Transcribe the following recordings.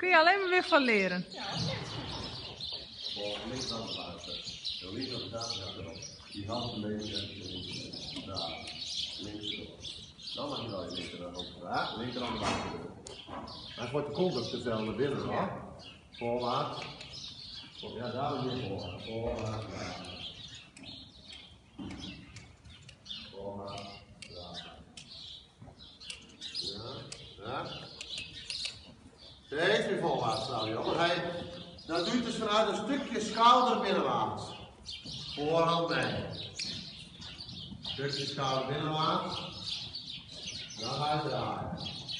kun je alleen maar weer van leren. Links aan de buiten. De links aan de buiten. Die hand een beetje daar. Links erop. Dan mag je wel je linker aan de linker aan de buiten. Hij gooit de kont ook te veel naar binnen hoor. Voorwaarts. Ja, daar weer voorwaarts. Voorwaarts. Voorwaarts. Ja. Steeds weer voorwaarts staan, jongen. Dat duurt dus vanuit een stukje schouder binnenwaarts. Voorhand mee. Stukje schouder binnenwaarts. Dan ga je draaien.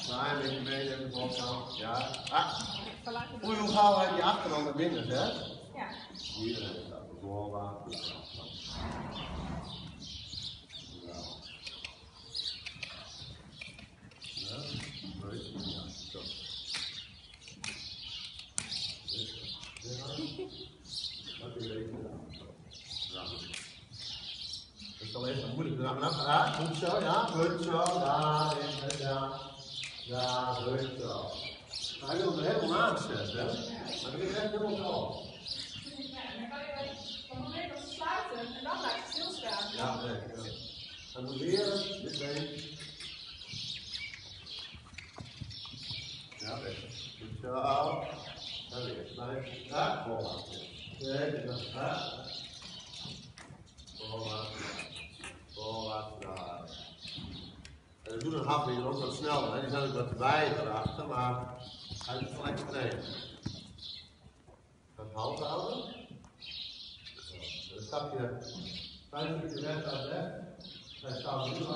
Draai een beetje mee in de voorkant. Ja. Hoe gauw heb je achterhand naar binnen, hè? Ja. Hier is dat. Voorwaarts. Dat is al even moeilijk. Goed zo, ja, goed zo, ja, ja, goed zo. Hij wil er helemaal aanzetten, hè? Maar dat is echt helemaal zo. Ja, dan kan je op het moment dat ze sluiten en dan blijft het stilstaan. Ja, nee. Ja. Dan moet weer dit been. Ja, weg. Goed zo. En weer. Blijf. Ja, voorwaarts. Nee, dat is voorwaarts. Voorwaarts. En we doen een hapje ook wat sneller, hè? Die zijn ook wat wijder erachter, maar hij is wel lekker trainen. Het hand houden. Dan stap je 5 minuten weg uit weg. Hij staat nu aan.